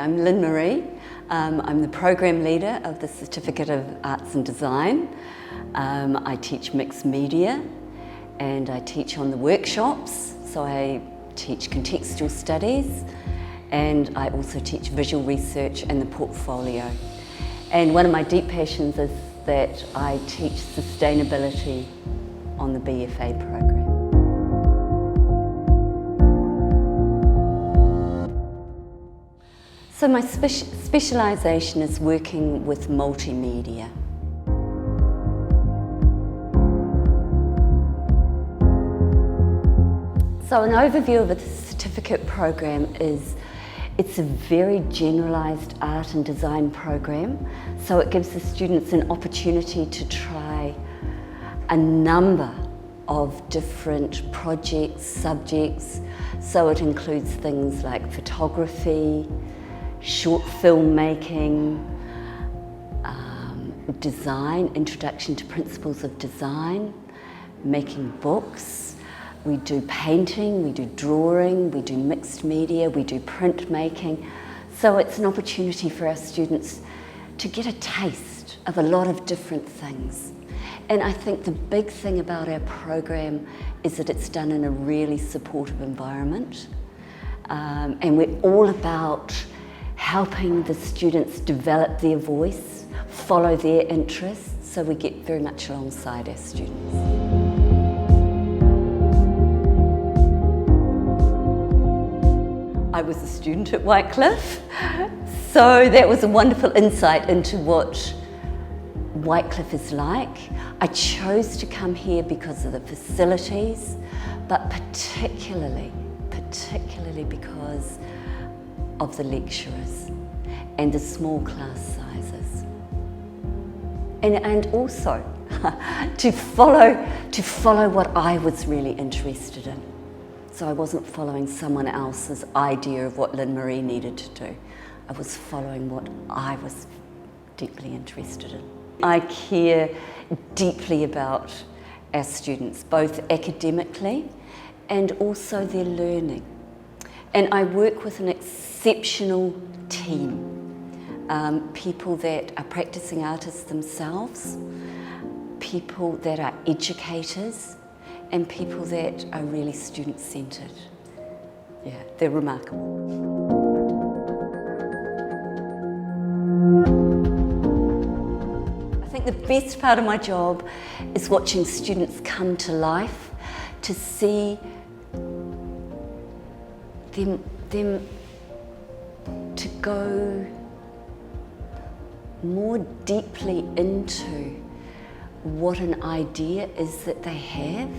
I'm Lynnemaree. I'm the program leader of the Certificate of Arts and Design. I teach mixed media and I teach on the workshops. So I teach contextual studies and I also teach visual research and the portfolio. And one of my deep passions is that I teach sustainability on the BFA program. So my specialisation is working with multimedia. So an overview of the certificate program is it's a very generalised art and design program. So it gives the students an opportunity to try a number of different projects, subjects. So it includes things like photography, short film making, design, introduction to principles of design, making books. We do painting, we do drawing, we do mixed media, we do printmaking. So it's an opportunity for our students to get a taste of a lot of different things. And I think the big thing about our program is that it's done in a really supportive environment. And we're all about helping the students develop their voice, follow their interests, so we get very much alongside our students. I was a student at Whitecliffe, so that was a wonderful insight into what Whitecliffe is like. I chose to come here because of the facilities, but particularly because of the lecturers and the small class sizes. And also to follow what I was really interested in. So I wasn't following someone else's idea of what Lynnemaree needed to do. I was following what I was deeply interested in. I care deeply about our students, both academically and also their learning. And I work with an exceptional team, people that are practicing artists themselves, people that are educators, and people that are really student-centred. Yeah, they're remarkable. I think the best part of my job is watching students come to life, to see them to go more deeply into what an idea is that they have,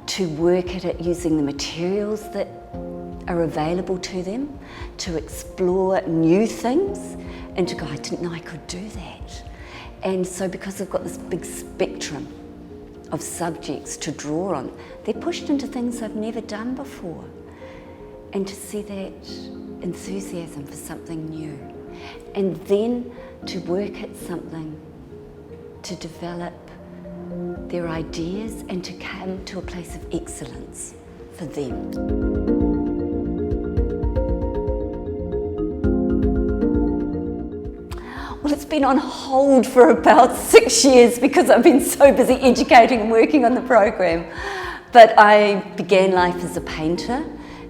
to work at it using the materials that are available to them, to explore new things, and to go, I didn't know I could do that. And so because I've got this big spectrum of subjects to draw on, they're pushed into things I've never done before. And to see that enthusiasm for something new. And then to work at something, to develop their ideas and to come to a place of excellence for them. Well, it's been on hold for about 6 years because I've been so busy educating and working on the program. But I began life as a painter,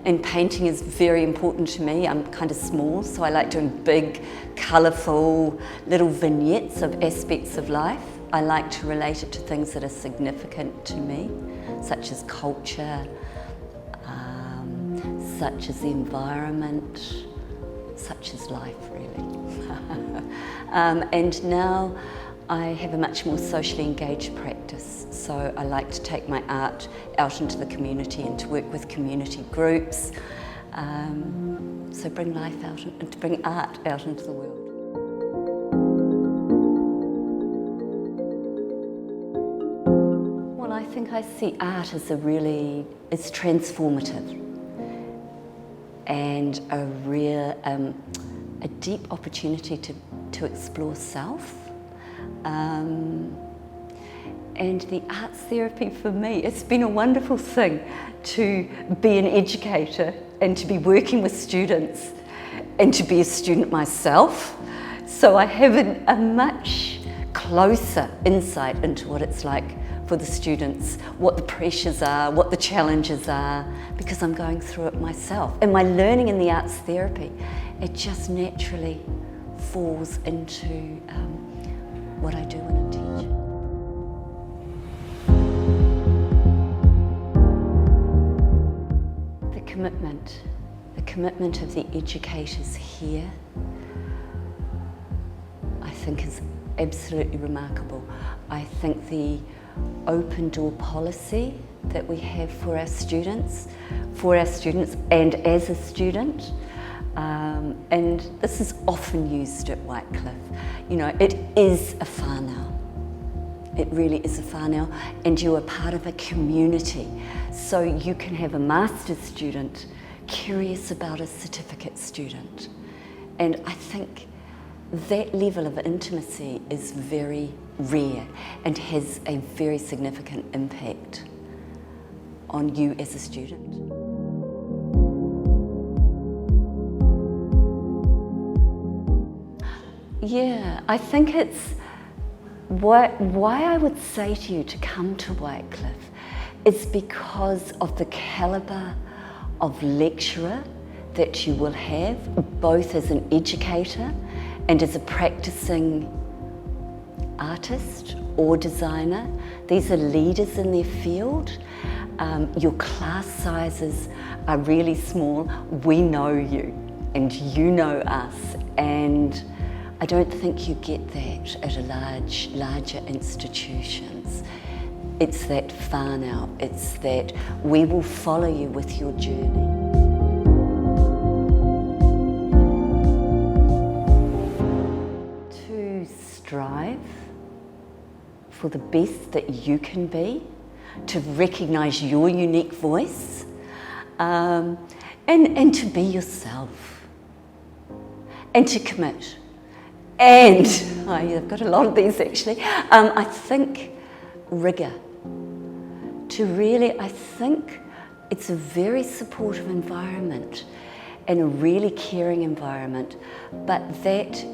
and painting is very important to me. I'm kind of small, so I like doing big, colourful little vignettes of aspects of life. I like to relate it to things that are significant to me, such as culture, such as the environment, such as life, really. And now I have a much more socially engaged practice. So I like to take my art out into the community and to work with community groups. So bring life out and to bring art out into the world. Well, I think I see art as it's transformative and a deep opportunity to explore self. And the arts therapy for me, it's been a wonderful thing to be an educator and to be working with students and to be a student myself. So I have a much closer insight into what it's like for the students, what the pressures are, what the challenges are, because I'm going through it myself. And my learning in the arts therapy, it just naturally falls into what I do when I'm teaching. The commitment of the educators here, I think is absolutely remarkable. I think the open door policy that we have for our students and as a student, and this is often used at Whitecliffe. You know, it is a whānau. It really is a whānau, and you are part of a community. So you can have a master's student curious about a certificate student. And I think that level of intimacy is very rare and has a very significant impact on you as a student. Yeah, I think it's why I would say to you to come to Whitecliffe is because of the calibre of lecturer that you will have, both as an educator and as a practicing artist or designer. These are leaders in their field. Your class sizes are really small. We know you and you know us, and I don't think you get that at larger institutions. It's that whānau, it's that we will follow you with your journey. To strive for the best that you can be, to recognise your unique voice, and to be yourself, and to commit. And I've got a lot of these actually. I think rigour. I think it's a very supportive environment and a really caring environment, but that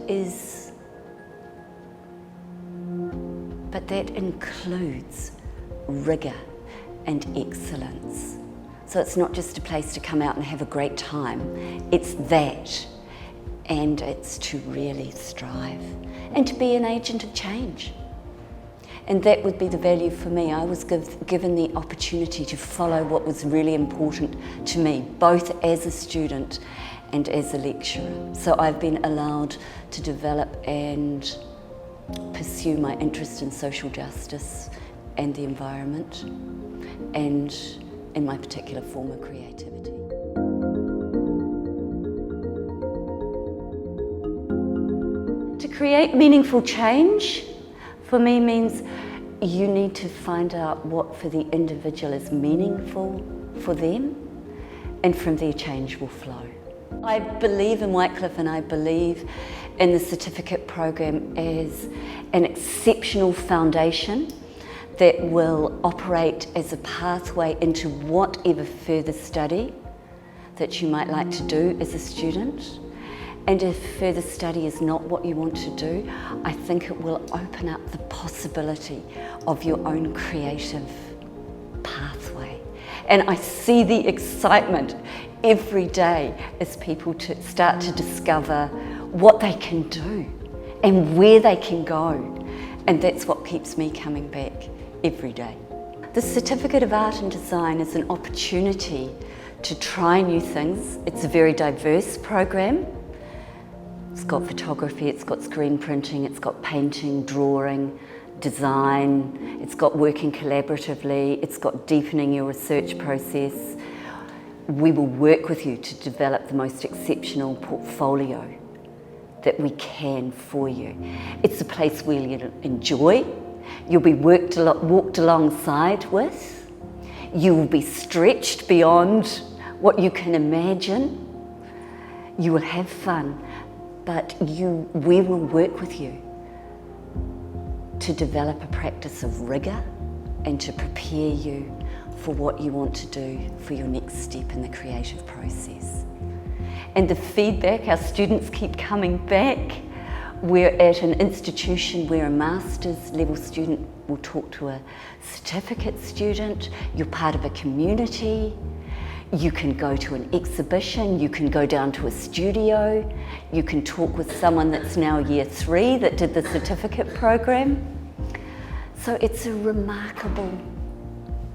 includes rigour and excellence. So it's not just a place to come out and have a great time. It's that. And it's to really strive and to be an agent of change. And that would be the value for me. I was given the opportunity to follow what was really important to me, both as a student and as a lecturer. So I've been allowed to develop and pursue my interest in social justice and the environment, and in my particular form of creativity. To create meaningful change, for me, means you need to find out what for the individual is meaningful for them, and from there change will flow. I believe in Whitecliffe, and I believe in the certificate program as an exceptional foundation that will operate as a pathway into whatever further study that you might like to do as a student. And if further study is not what you want to do, I think it will open up the possibility of your own creative pathway. And I see the excitement every day as people start to discover what they can do and where they can go. And that's what keeps me coming back every day. The Certificate of Art and Design is an opportunity to try new things. It's a very diverse program. It's got photography, it's got screen printing, it's got painting, drawing, design, it's got working collaboratively, it's got deepening your research process. We will work with you to develop the most exceptional portfolio that we can for you. It's a place where you'll enjoy, you'll be walked alongside with, you will be stretched beyond what you can imagine, you will have fun. But we will work with you to develop a practice of rigour and to prepare you for what you want to do for your next step in the creative process. And the feedback, our students keep coming back. We're at an institution where a master's level student will talk to a certificate student. You're part of a community. You can go to an exhibition, you can go down to a studio, you can talk with someone that's now year 3 that did the certificate program. So it's a remarkable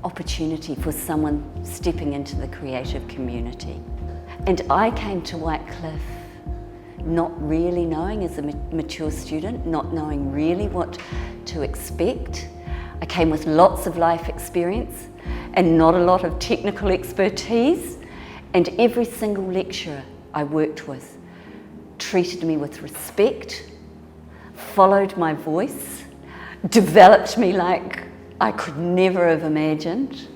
opportunity for someone stepping into the creative community. And I came to Whitecliffe not really knowing, as a mature student, not knowing really what to expect. I came with lots of life experience and not a lot of technical expertise, and every single lecturer I worked with treated me with respect, followed my voice, developed me like I could never have imagined,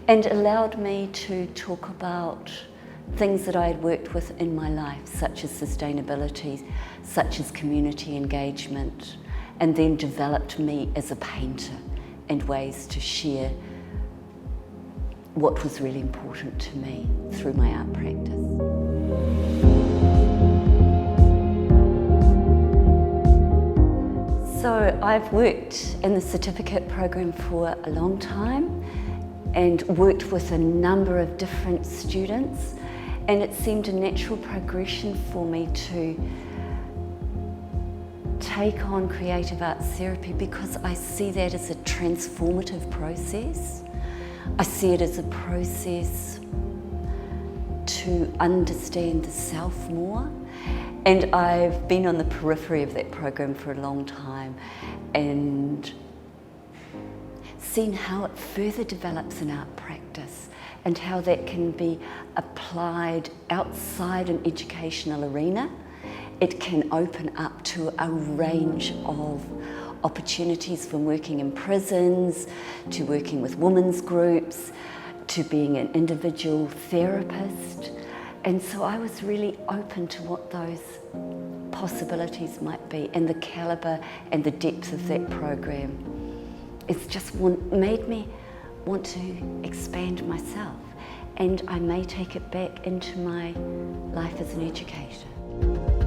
and allowed me to talk about things that I had worked with in my life, such as sustainability, such as community engagement, and then developed me as a painter and ways to share what was really important to me through my art practice. So I've worked in the certificate program for a long time and worked with a number of different students, and it seemed a natural progression for me to take on creative arts therapy because I see that as a transformative process. I see it as a process to understand the self more, and I've been on the periphery of that program for a long time and seen how it further develops an art practice and how that can be applied outside an educational arena. It can open up to a range of opportunities from working in prisons, to working with women's groups, to being an individual therapist. And so I was really open to what those possibilities might be, and the calibre and the depth of that program. It's just made me want to expand myself, and I may take it back into my life as an educator.